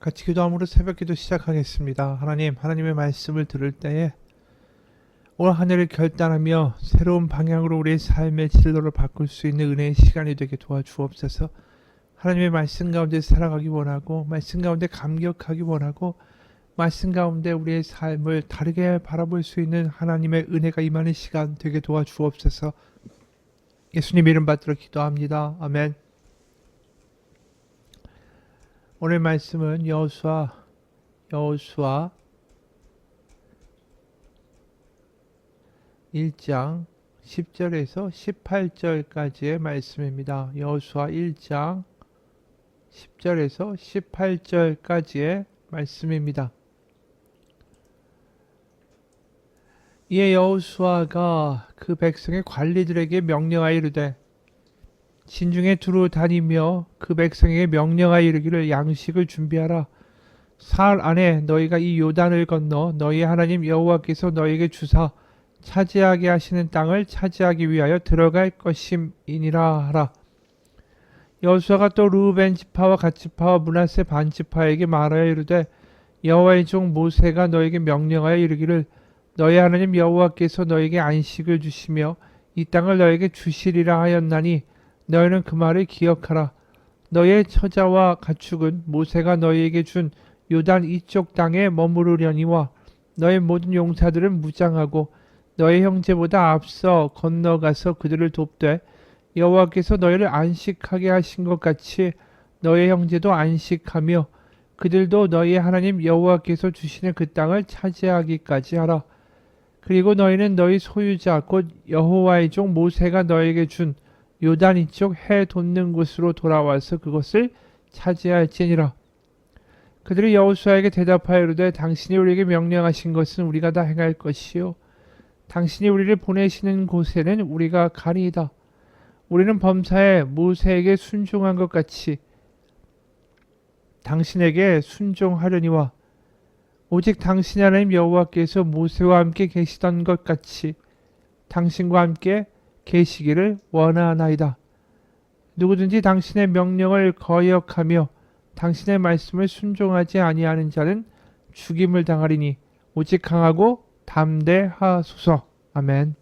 같이 기도함으로 새벽기도 시작하겠습니다. 하나님, 하나님의 말씀을 들을 때에 올 한 해를 결단하며 새로운 방향으로 우리의 삶의 진로를 바꿀 수 있는 은혜의 시간이 되게 도와주옵소서. 하나님의 말씀 가운데 살아가기 원하고, 말씀 가운데 감격하기 원하고, 말씀 가운데 우리의 삶을 다르게 바라볼 수 있는 하나님의 은혜가 임하는 시간 되게 도와주옵소서. 예수님 이름 받들어 기도합니다. 아멘. 오늘 말씀은 여호수아 1장 10절에서 18절까지의 말씀입니다. 여호수아 1장 10절에서 18절까지의 말씀입니다. 이에 여호수아가 그 백성의 관리들에게 명령하여 이르되 진중에 두루 다니며 그 백성에게 명령하여 이르기를 양식을 준비하라. 사흘 안에 너희가 이 요단을 건너 너희 하나님 여호와께서 너희에게 주사 차지하게 하시는 땅을 차지하기 위하여 들어갈 것임이니라 하라. 여호수아가 또 르우벤 지파와 갓 지파와 므낫세 반 지파에게 말하여 이르되 여호와의 종 모세가 너에게 명령하여 이르기를 너희 하나님 여호와께서 너에게 안식을 주시며 이 땅을 너에게 주시리라 하였나니 너희는 그 말을 기억하라. 너희의 처자와 가축은 모세가 너희에게 준 요단 이쪽 땅에 머무르려니와 너희 모든 용사들은 무장하고 너희 형제보다 앞서 건너가서 그들을 돕되 여호와께서 너희를 안식하게 하신 것 같이 너희 형제도 안식하며 그들도 너희 하나님 여호와께서 주시는 그 땅을 차지하기까지 하라. 그리고 너희는 너희 소유자 곧 여호와의 종 모세가 너희에게 준 요단 이쪽 해 돋는 곳으로 돌아와서 그것을 차지할지니라. 그들이 여호수아에게 대답하여 이르되 당신이 우리에게 명령하신 것은 우리가 다 행할 것이요 당신이 우리를 보내시는 곳에는 우리가 가리이다. 우리는 범사에 모세에게 순종한 것 같이 당신에게 순종하려니와 오직 당신 하나님 여호와께서 모세와 함께 계시던 것 같이 당신과 함께 계시기를 원하나이다. 누구든지 당신의 명령을 거역하며 당신의 말씀을 순종하지 아니하는 자는 죽임을 당하리니 오직 강하고 담대하소서. 아멘.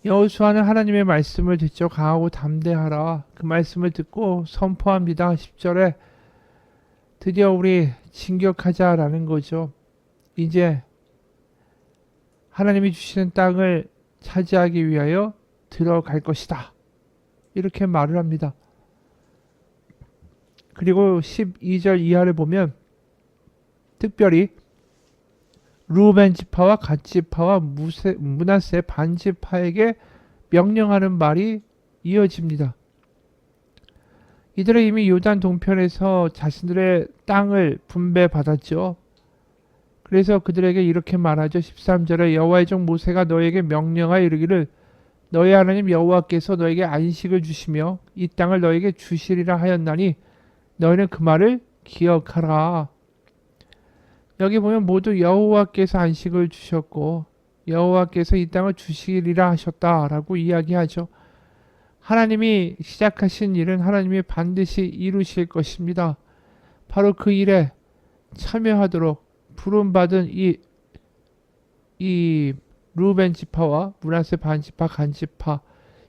여호수아는 하나님의 말씀을 듣죠. 강하고 담대하라. 그 말씀을 듣고 선포합니다. 10절에 드디어 우리 진격하자라는 거죠. 이제 하나님이 주시는 땅을 차지하기 위하여 들어갈 것이다. 이렇게 말을 합니다. 그리고 12절 이하를 보면 특별히 르우벤 지파와 갓 지파와 므낫세 반 지파에게 명령하는 말이 이어집니다. 이들은 이미 요단 동편에서 자신들의 땅을 분배받았죠. 그래서 그들에게 이렇게 말하죠. 13절에 여호와의 종 모세가 너에게 명령하여 이르기를 너희 하나님 여호와께서 너에게 안식을 주시며 이 땅을 너에게 주시리라 하였나니 너희는 그 말을 기억하라. 여기 보면 모두 여호와께서 안식을 주셨고 여호와께서 이 땅을 주시리라 하셨다라고 이야기하죠. 하나님이 시작하신 일은 하나님이 반드시 이루실 것입니다. 바로 그 일에 참여하도록 부름받은 이 르우벤 지파와 므낫세 반 지파, 간 지파,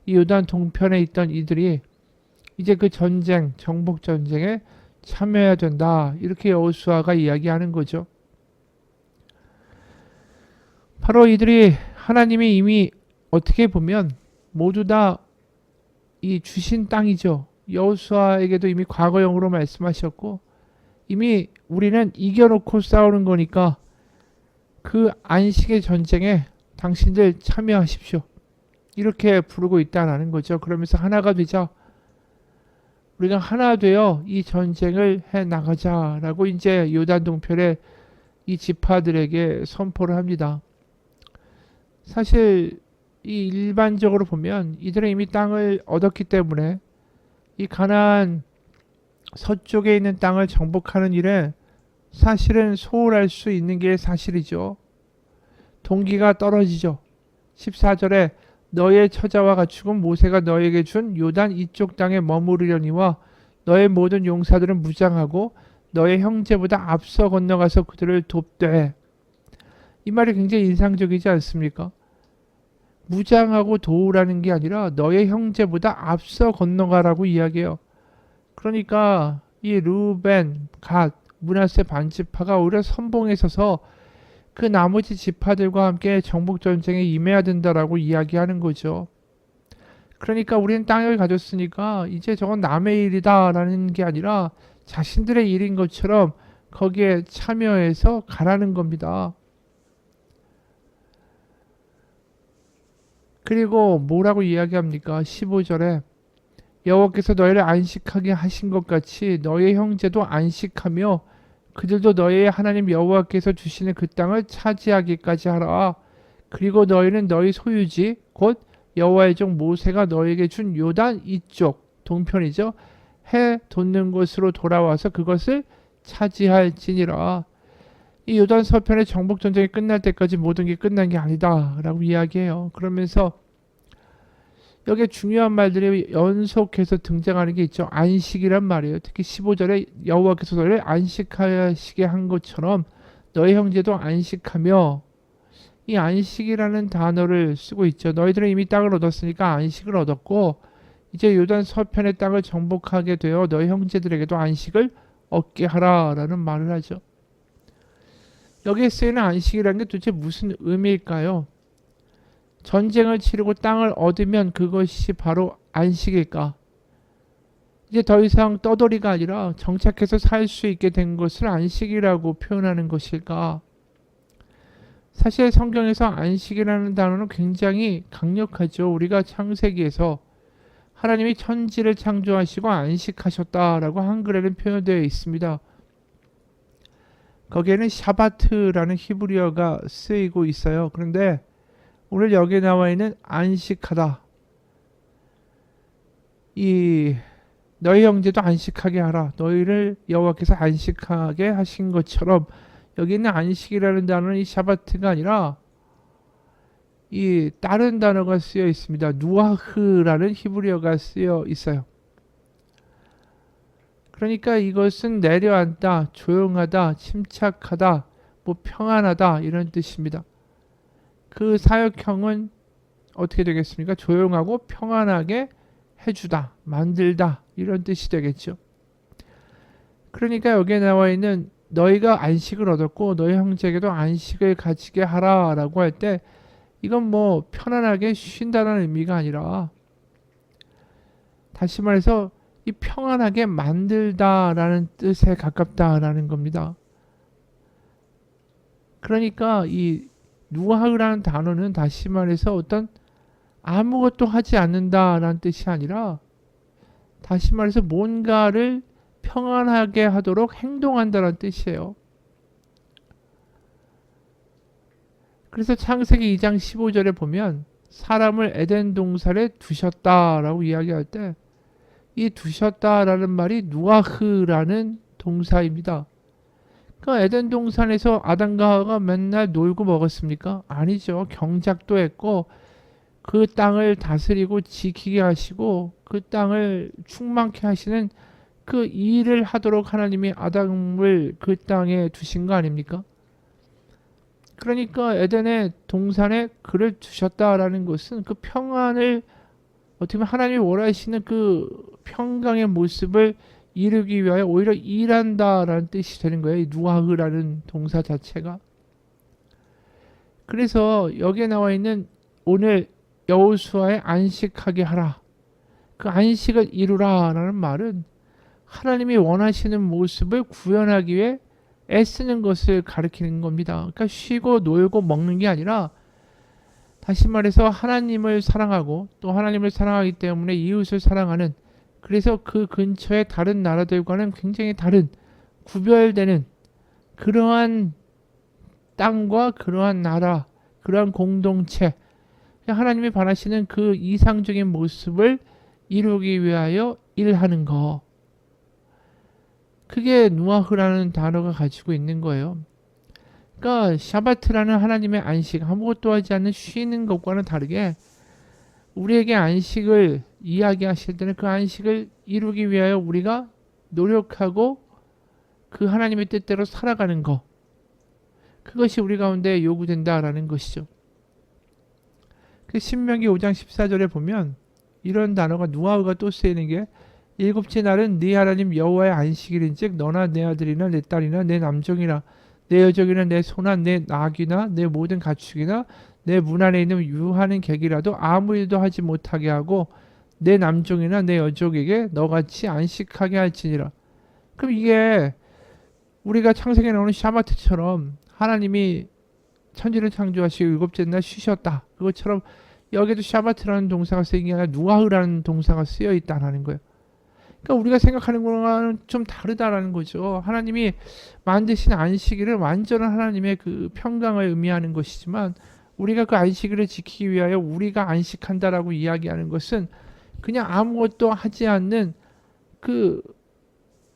이 요단 동편에 있던 이들이 이제 그 전쟁, 정복 전쟁에 참여해야 된다. 이렇게 여호수아가 이야기하는 거죠. 바로 이들이 하나님이 이미 어떻게 보면 모두 다 이 주신 땅이죠. 여호수아에게도 이미 과거형으로 말씀하셨고 이미 우리는 이겨놓고 싸우는 거니까 그 안식의 전쟁에 당신들 참여하십시오. 이렇게 부르고 있다는 거죠. 그러면서 하나가 되자. 우리가 하나 되어 이 전쟁을 해 나가자라고 이제 요단 동편의 이 지파들에게 선포를 합니다. 사실 이 일반적으로 보면 이들은 이미 땅을 얻었기 때문에 이 가나안 서쪽에 있는 땅을 정복하는 일에 사실은 소홀할 수 있는 게 사실이죠. 동기가 떨어지죠. 14절에 너의 처자와 가축은 모세가 너에게 준 요단 이쪽 땅에 머무르려니와 너의 모든 용사들은 무장하고 너의 형제보다 앞서 건너가서 그들을 돕되. 이 말이 굉장히 인상적이지 않습니까? 무장하고 도우라는 게 아니라 너의 형제보다 앞서 건너가라고 이야기해요. 그러니까 이 르우벤, 갓, 므낫세 반지파가 오히려 선봉에 서서 그 나머지 지파들과 함께 정복 전쟁에 임해야 된다라고 이야기하는 거죠. 그러니까 우리는 땅을 가졌으니까 이제 저건 남의 일이다라는 게 아니라 자신들의 일인 것처럼 거기에 참여해서 가라는 겁니다. 그리고 뭐라고 이야기합니까? 15절에 여호와께서 너희를 안식하게 하신 것 같이 너희 형제도 안식하며 그들도 너희의 하나님 여호와께서 주시는 그 땅을 차지하기까지 하라. 그리고 너희는 너희 소유지 곧 여호와의 종 모세가 너희에게 준 요단 이쪽 동편이죠. 해 돋는 곳으로 돌아와서 그것을 차지할지니라. 이 요단 서편의 정복 전쟁이 끝날 때까지 모든 게 끝난 게 아니다라고 이야기해요. 그러면서 여기에 중요한 말들이 연속해서 등장하는 게 있죠. 안식이란 말이에요. 특히 15절에 여호와께서 너희를 안식하시게 한 것처럼 너희 형제도 안식하며, 이 안식이라는 단어를 쓰고 있죠. 너희들은 이미 땅을 얻었으니까 안식을 얻었고 이제 요단 서편의 땅을 정복하게 되어 너희 형제들에게도 안식을 얻게 하라라는 말을 하죠. 여기에 쓰이는 안식이라는 게 도대체 무슨 의미일까요? 전쟁을 치르고 땅을 얻으면 그것이 바로 안식일까? 이제 더 이상 떠돌이가 아니라 정착해서 살 수 있게 된 것을 안식이라고 표현하는 것일까? 사실 성경에서 안식이라는 단어는 굉장히 강력하죠. 우리가 창세기에서 하나님이 천지를 창조하시고 안식하셨다라고 한글에는 표현되어 있습니다. 거기에는 샤바트라는 히브리어가 쓰이고 있어요. 그런데 오늘 여기에 나와 있는 안식하다, 이 너희 형제도 안식하게 하라, 너희를 여호와께서 안식하게 하신 것처럼, 여기 있는 안식이라는 단어는 이 샤바트가 아니라 이 다른 단어가 쓰여 있습니다. 누아흐라는 히브리어가 쓰여 있어요. 그러니까 이것은 내려앉다, 조용하다, 침착하다, 뭐 평안하다 이런 뜻입니다. 그 사역형은 어떻게 되겠습니까? 조용하고 평안하게 해주다, 만들다 이런 뜻이 되겠죠. 그러니까 여기에 나와 있는 너희가 안식을 얻었고 너희 형제에게도 안식을 가지게 하라라고 할 때 이건 뭐 편안하게 쉰다는 의미가 아니라, 다시 말해서 이 평안하게 만들다라는 뜻에 가깝다라는 겁니다. 그러니까 이 누하라는 단어는 다시 말해서 어떤 아무것도 하지 않는다라는 뜻이 아니라, 다시 말해서 뭔가를 평안하게 하도록 행동한다는 뜻이에요. 그래서 창세기 2장 15절에 보면 사람을 에덴 동산에 두셨다라고 이야기할 때 이 두셨다라는 말이 누아흐라는 동사입니다. 그러니까 에덴 동산에서 아담과 하와가 맨날 놀고 먹었습니까? 아니죠. 경작도 했고 그 땅을 다스리고 지키게 하시고 그 땅을 충만케 하시는 그 일을 하도록 하나님이 아담을 그 땅에 두신 거 아닙니까? 그러니까 에덴의 동산에 그를 두셨다라는 것은 그 평안을, 어떻게 보면 하나님이 원하시는 그 평강의 모습을 이루기 위하여 오히려 일한다라는 뜻이 되는 거예요. 이 누아흐라는 동사 자체가. 그래서 여기에 나와 있는 오늘 여호수아의 안식하게 하라, 그 안식을 이루라라는 말은 하나님이 원하시는 모습을 구현하기 위해 애쓰는 것을 가리키는 겁니다. 그러니까 쉬고 놀고 먹는 게 아니라, 다시 말해서 하나님을 사랑하고 또 하나님을 사랑하기 때문에 이웃을 사랑하는, 그래서 그 근처의 다른 나라들과는 굉장히 다른 구별되는 그러한 땅과 그러한 나라, 그러한 공동체, 하나님이 바라시는 그 이상적인 모습을 이루기 위하여 일하는 거, 그게 누아흐라는 단어가 가지고 있는 거예요. 그러니까 샤바트라는 하나님의 안식, 아무것도 하지 않는 쉬는 것과는 다르게 우리에게 안식을 이야기하실 때는 그 안식을 이루기 위하여 우리가 노력하고 그 하나님의 뜻대로 살아가는 거, 그것이 우리 가운데 요구된다라는 것이죠. 그 신명기 5장 14절에 보면 이런 단어가 누아흐가 또 쓰이는 게 일곱째 날은 네 하나님 여호와의 안식일인즉 너나 내 아들이나 내 딸이나 내 남종이나 내 여종이나 내 소나 내 낙이나 내 모든 가축이나 내 문 안에 있는 유하는 객이라도 아무 일도 하지 못하게 하고 내 남종이나 내 여종에게 너같이 안식하게 할지니라. 그럼 이게 우리가 창세기에 나오는 샤바트처럼 하나님이 천지를 창조하시고 일곱째 날 쉬셨다. 그것처럼 여기도 샤바트라는 동사가 쓰인 게 아니라 누아흐라는 동사가 쓰여 있다는 거예요. 그러니까 우리가 생각하는 거랑은 좀 다르다라는 거죠. 하나님이 만드신 안식일은 완전한 하나님의 그 평강을 의미하는 것이지만 우리가 그 안식일을 지키기 위하여 우리가 안식한다라고 이야기하는 것은 그냥 아무것도 하지 않는 그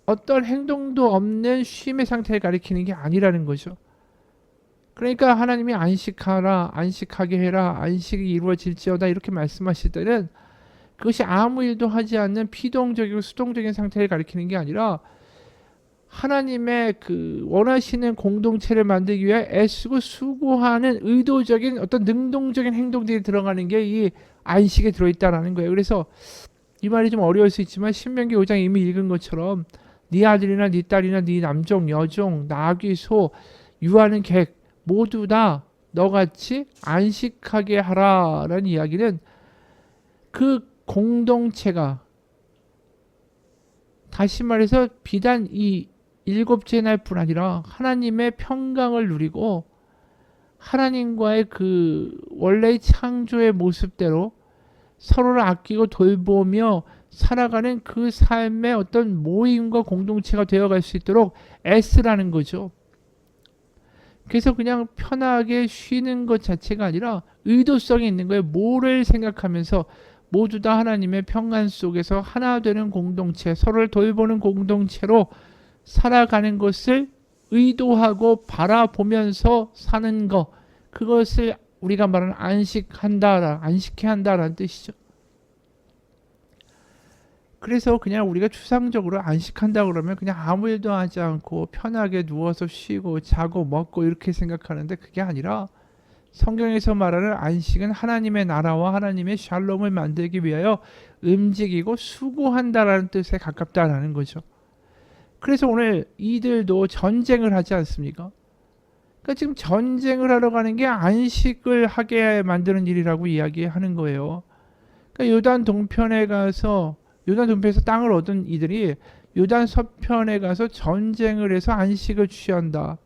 어떤 행동도 없는 쉼의 상태를 가리키는 게 아니라는 거죠. 그러니까 하나님이 안식하라, 안식하게 해라, 안식이 이루어질지어다 이렇게 말씀하실 때는 그것이 아무 일도 하지 않는 피동적이고 수동적인 상태를 가리키는 게 아니라 하나님의 그 원하시는 공동체를 만들기 위해 애쓰고 수고하는 의도적인 어떤 능동적인 행동들이 들어가는 게 이 안식에 들어있다라는 거예요. 그래서 이 말이 좀 어려울 수 있지만 신명기 5장 이미 읽은 것처럼 네 아들이나 네 딸이나 네 남종, 여종, 나귀, 소, 유하는 객 모두 다 너같이 안식하게 하라라는 이야기는 그 공동체가 다시 말해서 비단 이 일곱째 날뿐 아니라 하나님의 평강을 누리고 하나님과의 그 원래의 창조의 모습대로 서로를 아끼고 돌보며 살아가는 그 삶의 어떤 모임과 공동체가 되어갈 수 있도록 애쓰라는 거죠. 그래서 그냥 편하게 쉬는 것 자체가 아니라 의도성이 있는 거예요. 뭐를 생각하면서 모두 다 하나님의 평안 속에서 하나 되는 공동체, 서로를 돌보는 공동체로 살아가는 것을 의도하고 바라보면서 사는 것, 그것을 우리가 말하는 안식해 한다라는 뜻이죠. 그래서 그냥 우리가 추상적으로 안식한다 그러면 그냥 아무 일도 하지 않고 편하게 누워서 쉬고 자고 먹고 이렇게 생각하는데 그게 아니라 성경에서 말하는 안식은 하나님의 나라와 하나님의 샬롬을 만들기 위하여 움직이고 수고한다라는 뜻에 가깝다라는 거죠. 그래서 오늘 이들도 전쟁을 하지 않습니까? 그러니까 지금 전쟁을 하러 가는 게 안식을 하게 만드는 일이라고 이야기하는 거예요. 그러니까 요단 동편에서 땅을 얻은 이들이 요단 서편에 가서 전쟁을 해서 안식을 취한다.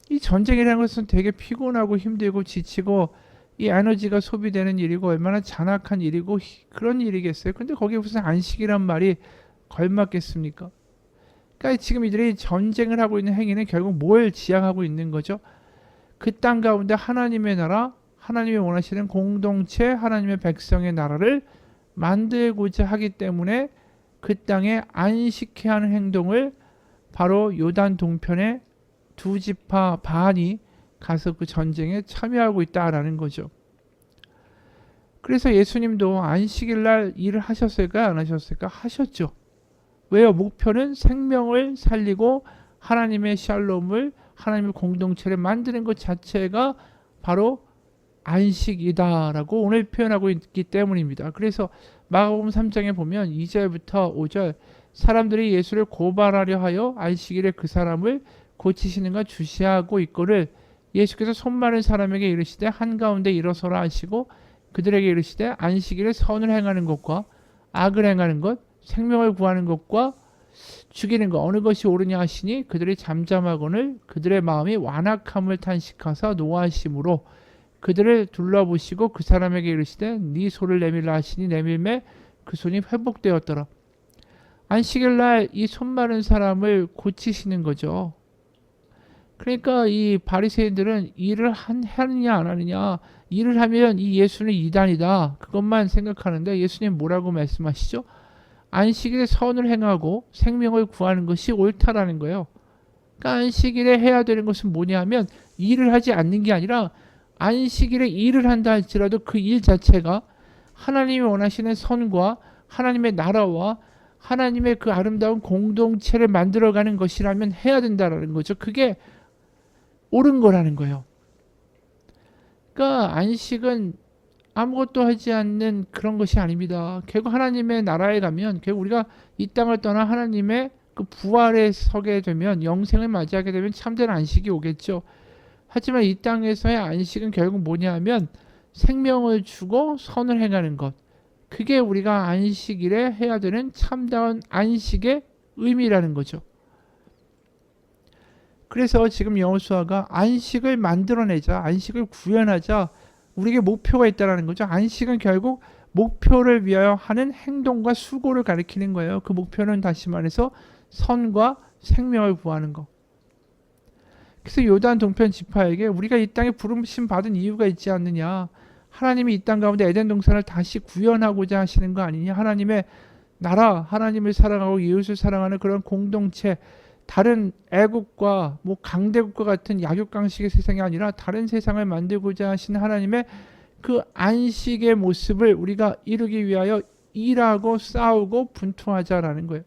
이 전쟁이라는 것은 되게 피곤하고 힘들고 지치고 이 에너지가 소비되는 일이고 얼마나 잔악한 일이고 그런 일이겠어요. 근데 거기에 무슨 안식이란 말이 걸맞겠습니까? 그러니까 지금 이들이 전쟁을 하고 있는 행위는 결국 뭘 지향하고 있는 거죠? 그 땅 가운데 하나님의 나라, 하나님이 원하시는 공동체, 하나님의 백성의 나라를 만들고자 하기 때문에 그 땅에 안식해 하는 행동을 바로 요단 동편의 두 지파 반이 가서 그 전쟁에 참여하고 있다라는 거죠. 그래서 예수님도 안식일 날 일을 하셨을까 안 하셨을까? 하셨죠. 왜요? 목표는 생명을 살리고 하나님의 샬롬을, 하나님의 공동체를 만드는 것 자체가 바로 안식이다라고 오늘 표현하고 있기 때문입니다. 그래서 마가복음 3장에 보면 2절부터 5절 사람들이 예수를 고발하려 하여 안식일에 그 사람을 고치시는가 주시하고 있거를 예수께서 손 마른 사람에게 이르시되 한가운데 일어서라 하시고 그들에게 이르시되 안식일에 선을 행하는 것과 악을 행하는 것 생명을 구하는 것과 죽이는 것 어느 것이 옳으냐 하시니 그들이 잠잠하거늘 그들의 마음이 완악함을 탄식하사 노하심으로 그들을 둘러보시고 그 사람에게 이르시되 네 손을 내밀라 하시니 내밀매 그 손이 회복되었더라. 안식일 날 이 손 마른 사람을 고치시는 거죠. 그러니까 이 바리새인들은 일을 하느냐 안 하느냐, 일을 하면 이 예수는 이단이다 그것만 생각하는데 예수님 뭐라고 말씀하시죠? 안식일에 선을 행하고 생명을 구하는 것이 옳다라는 거예요. 그러니까 안식일에 해야 되는 것은 뭐냐 하면 일을 하지 않는 게 아니라 안식일에 일을 한다 할지라도 그 일 자체가 하나님이 원하시는 선과 하나님의 나라와 하나님의 그 아름다운 공동체를 만들어가는 것이라면 해야 된다라는 거죠. 그게 옳은 거라는 거예요. 그러니까 안식은 아무것도 하지 않는 그런 것이 아닙니다. 결국 하나님의 나라에 가면 결국 우리가 이 땅을 떠나 하나님의 그 부활에 서게 되면 영생을 맞이하게 되면 참된 안식이 오겠죠. 하지만 이 땅에서의 안식은 결국 뭐냐 하면 생명을 주고 선을 행하는 것. 그게 우리가 안식일에 해야 되는 참다운 안식의 의미라는 거죠. 그래서 지금 여호수아가 안식을 만들어내자, 안식을 구현하자, 우리에게 목표가 있다는 거죠. 안식은 결국 목표를 위하여 하는 행동과 수고를 가리키는 거예요. 그 목표는 다시 말해서 선과 생명을 구하는 거. 그래서 요단 동편 지파에게 우리가 이 땅에 부르심 받은 이유가 있지 않느냐. 하나님이 이 땅 가운데 에덴 동산을 다시 구현하고자 하시는 거 아니냐. 하나님의 나라, 하나님을 사랑하고 이웃을 사랑하는 그런 공동체, 다른 애국과 뭐 강대국과 같은 약육강식의 세상이 아니라 다른 세상을 만들고자 하신 하나님의 그 안식의 모습을 우리가 이루기 위하여 일하고 싸우고 분투하자라는 거예요.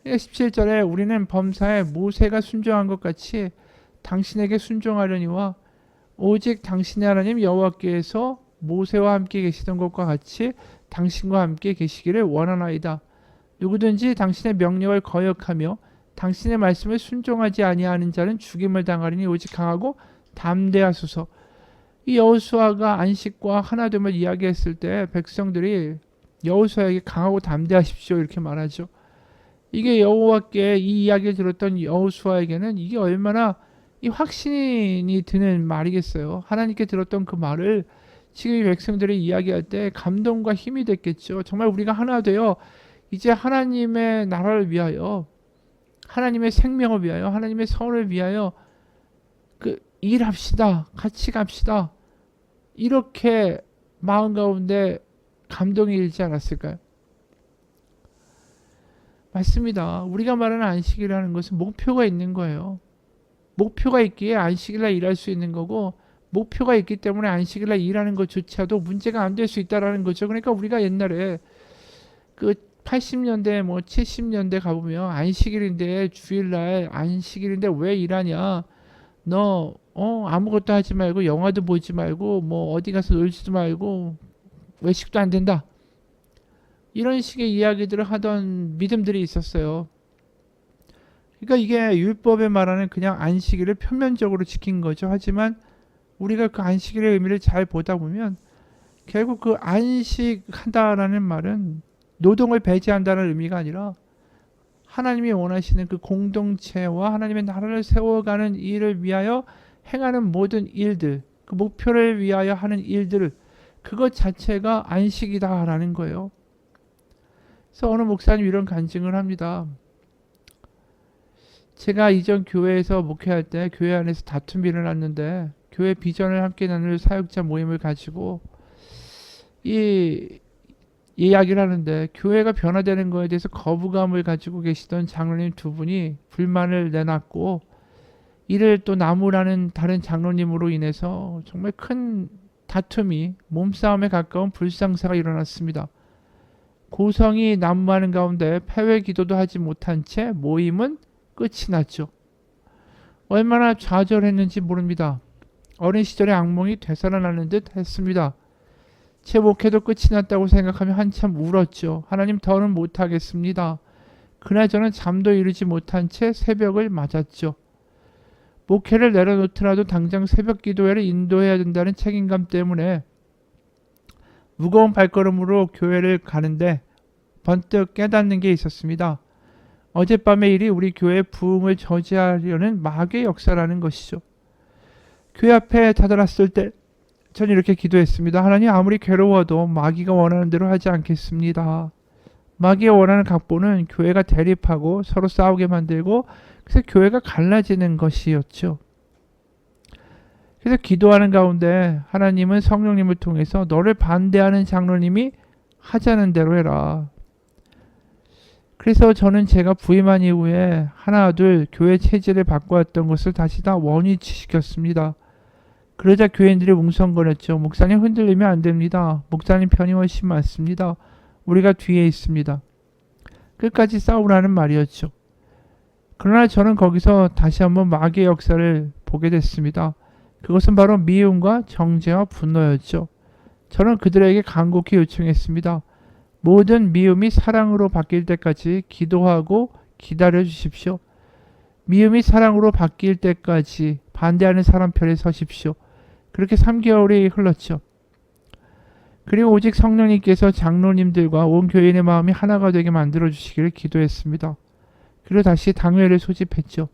17절에 우리는 범사에 모세가 순종한 것 같이 당신에게 순종하려니와 오직 당신의 하나님 여호와께서 모세와 함께 계시던 것과 같이 당신과 함께 계시기를 원하나이다. 누구든지 당신의 명령을 거역하며 당신의 말씀을 순종하지 아니하는 자는 죽임을 당하리니 오직 강하고 담대하소서. 이 여호수아가 안식과 하나됨을 이야기했을 때 백성들이 여호수아에게 강하고 담대하십시오 이렇게 말하죠. 이게 여호와께 이 이야기를 들었던 여호수아에게는 이게 얼마나 이 확신이 드는 말이겠어요. 하나님께 들었던 그 말을 지금 이 백성들이 이야기할 때 감동과 힘이 됐겠죠. 정말 우리가 하나 되어 이제 하나님의 나라를 위하여, 하나님의 생명을 위하여, 하나님의 선을 위하여 그 일합시다. 같이 갑시다. 이렇게 마음 가운데 감동이 일지 않았을까요? 맞습니다. 우리가 말하는 안식이라는 것은 목표가 있는 거예요. 목표가 있기에 안식일날 일할 수 있는 거고, 목표가 있기 때문에 안식일날 일하는 것조차도 문제가 안 될 수 있다라는 거죠. 그러니까 우리가 옛날에 그 80년대 뭐 70년대 가보면 안식일인데, 주일날 안식일인데 왜 일하냐, 너 아무것도 하지 말고 영화도 보지 말고 뭐 어디 가서 놀지도 말고 외식도 안 된다, 이런 식의 이야기들을 하던 믿음들이 있었어요. 그러니까 이게 율법에 말하는 그냥 안식일을 표면적으로 지킨 거죠. 하지만 우리가 그 안식일의 의미를 잘 보다 보면 결국 그 안식하다라는 말은 노동을 배제한다는 의미가 아니라 하나님이 원하시는 그 공동체와 하나님의 나라를 세워가는 일을 위하여 행하는 모든 일들, 그 목표를 위하여 하는 일들, 그것 자체가 안식이다라는 거예요. 그래서 어느 목사님 이런 간증을 합니다. 제가 이전 교회에서 목회할 때 교회 안에서 다툼이 일어났는데 교회 비전을 함께 나눌 사역자 모임을 가지고 이 이야기를 하는데 교회가 변화되는 거에 대해서 거부감을 가지고 계시던 장로님 두 분이 불만을 내놨고, 이를 또 나무라는 다른 장로님으로 인해서 정말 큰 다툼이, 몸싸움에 가까운 불상사가 일어났습니다. 고성이 난무하는 가운데 폐회 기도도 하지 못한 채 모임은 끝이 났죠. 얼마나 좌절했는지 모릅니다. 어린 시절의 악몽이 되살아나는 듯 했습니다. 제 목회도 끝이 났다고 생각하며 한참 울었죠. 하나님, 더는 못하겠습니다. 그날 저는 잠도 이루지 못한 채 새벽을 맞았죠. 목회를 내려놓더라도 당장 새벽 기도회를 인도해야 된다는 책임감 때문에 무거운 발걸음으로 교회를 가는데 번뜩 깨닫는 게 있었습니다. 어젯밤의 일이 우리 교회의 부흥을 저지하려는 마귀의 역사라는 것이죠. 교회 앞에 다다랐을 때 전 이렇게 기도했습니다. 하나님, 아무리 괴로워도 마귀가 원하는 대로 하지 않겠습니다. 마귀가 원하는 각본은 교회가 대립하고 서로 싸우게 만들고, 그래서 교회가 갈라지는 것이었죠. 그래서 기도하는 가운데 하나님은 성령님을 통해서 너를 반대하는 장로님이 하자는 대로 해라. 그래서 저는 제가 부임한 이후에 하나 둘 교회 체질을 바꿔왔던 것을 다시 다 원위치시켰습니다. 그러자 교인들이 웅성거렸죠. 목사님 흔들리면 안 됩니다. 목사님 편이 훨씬 많습니다. 우리가 뒤에 있습니다. 끝까지 싸우라는 말이었죠. 그러나 저는 거기서 다시 한번 마귀의 역사를 보게 됐습니다. 그것은 바로 미움과 정죄와 분노였죠. 저는 그들에게 간곡히 요청했습니다. 모든 미움이 사랑으로 바뀔 때까지 기도하고 기다려 주십시오. 미움이 사랑으로 바뀔 때까지 반대하는 사람 편에 서십시오. 그렇게 3개월이 흘렀죠. 그리고 오직 성령님께서 장로님들과 온 교인의 마음이 하나가 되게 만들어 주시기를 기도했습니다. 그리고 다시 당회를 소집했죠.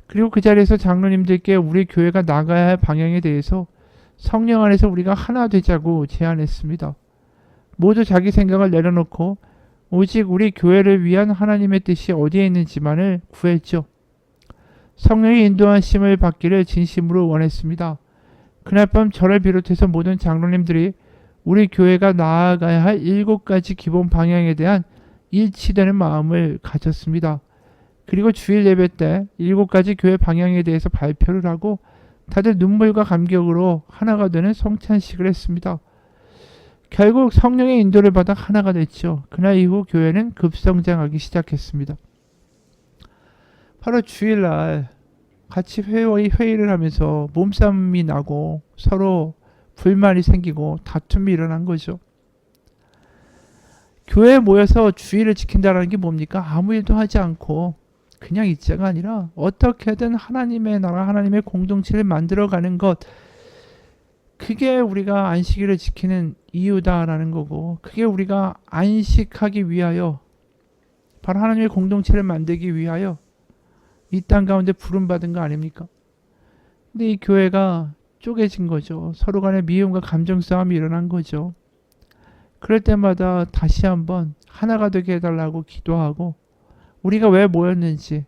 그리고 그 자리에서 장로님들께 우리 교회가 나가야 할 방향에 대해서 성령 안에서 우리가 하나 되자고 제안했습니다. 모두 자기 생각을 내려놓고 오직 우리 교회를 위한 하나님의 뜻이 어디에 있는지만을 구했죠. 성령의 인도하심을 받기를 진심으로 원했습니다. 그날 밤 저를 비롯해서 모든 장로님들이 우리 교회가 나아가야 할 7가지 기본 방향에 대한 일치되는 마음을 가졌습니다. 그리고 주일 예배 때 7가지 교회 방향에 대해서 발표를 하고 다들 눈물과 감격으로 하나가 되는 성찬식을 했습니다. 결국 성령의 인도를 받아 하나가 됐죠. 그날 이후 교회는 급성장하기 시작했습니다. 바로 주일날 같이 회의를 하면서 몸싸움이 나고 서로 불만이 생기고 다툼이 일어난 거죠. 교회에 모여서 주의를 지킨다는 게 뭡니까? 아무 일도 하지 않고 그냥 있자가 아니라 어떻게든 하나님의 나라, 하나님의 공동체를 만들어가는 것, 그게 우리가 안식일을 지키는 이유다라는 거고, 그게 우리가 안식하기 위하여, 바로 하나님의 공동체를 만들기 위하여 이 땅 가운데 부름받은 거 아닙니까? 근데 이 교회가 쪼개진 거죠. 서로 간에 미움과 감정 싸움이 일어난 거죠. 그럴 때마다 다시 한번 하나가 되게 해달라고 기도하고, 우리가 왜 모였는지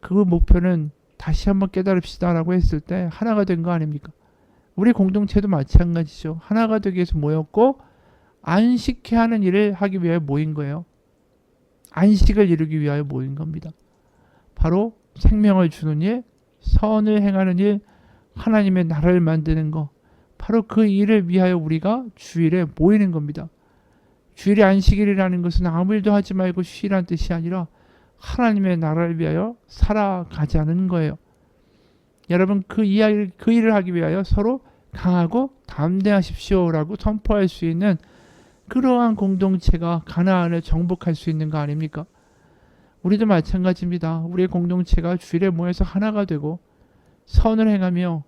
그 목표는 다시 한번 깨달읍시다라고 했을 때 하나가 된 거 아닙니까? 우리 공동체도 마찬가지죠. 하나가 되기 위해서 모였고 안식케 하는 일을 하기 위해 모인 거예요. 안식을 이루기 위하여 모인 겁니다. 바로 생명을 주는 일, 선을 행하는 일, 하나님의 나라를 만드는 거, 바로 그 일을 위하여 우리가 주일에 모이는 겁니다. 주일이 안식일이라는 것은 아무 일도 하지 말고 쉬라는 뜻이 아니라 하나님의 나라를 위하여 살아가자는 거예요. 여러분, 그 일을 하기 위하여 서로 강하고 담대하십시오라고 선포할 수 있는 그러한 공동체가 가나안을 정복할 수 있는 거 아닙니까? 우리도 마찬가지입니다. 우리의 공동체가 주일에 모여서 하나가 되고 선을 행하며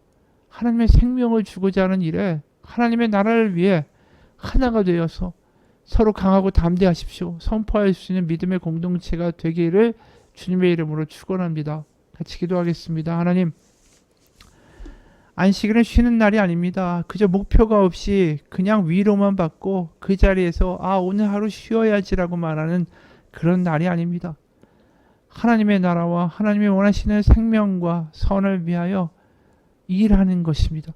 하나님의 생명을 주고자 하는 일에 하나님의 나라를 위해 하나가 되어서 서로 강하고 담대하십시오. 선포할 수 있는 믿음의 공동체가 되기를 주님의 이름으로 축원합니다. 같이 기도하겠습니다. 하나님, 안식일은 쉬는 날이 아닙니다. 그저 목표가 없이 그냥 위로만 받고 그 자리에서 오늘 하루 쉬어야지라고 말하는 그런 날이 아닙니다. 하나님의 나라와 하나님이 원하시는 생명과 선을 위하여 일하는 것입니다.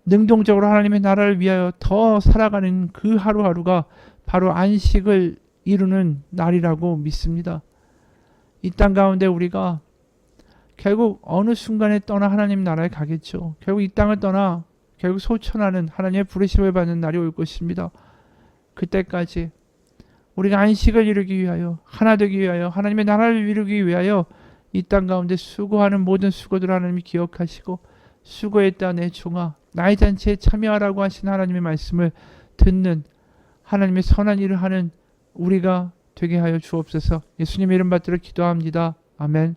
능동적으로 하나님의 나라를 위하여 더 살아가는 그 하루하루가 바로 안식을 이루는 날이라고 믿습니다. 이 땅 가운데 우리가 결국 어느 순간에 떠나 하나님 나라에 가겠죠. 결국 이 땅을 떠나 결국 소천하는 하나님의 부르심을 받는 날이 올 것입니다. 그때까지 우리가 안식을 이루기 위하여, 하나 되기 위하여, 하나님의 나라를 이루기 위하여 이 땅 가운데 수고하는 모든 수고들 하나님이 기억하시고, 수고했다 내 종아 나의 잔치에 참여하라고 하신 하나님의 말씀을 듣는, 하나님의 선한 일을 하는 우리가 되게 하여 주옵소서. 예수님의 이름 받들어 기도합니다. 아멘.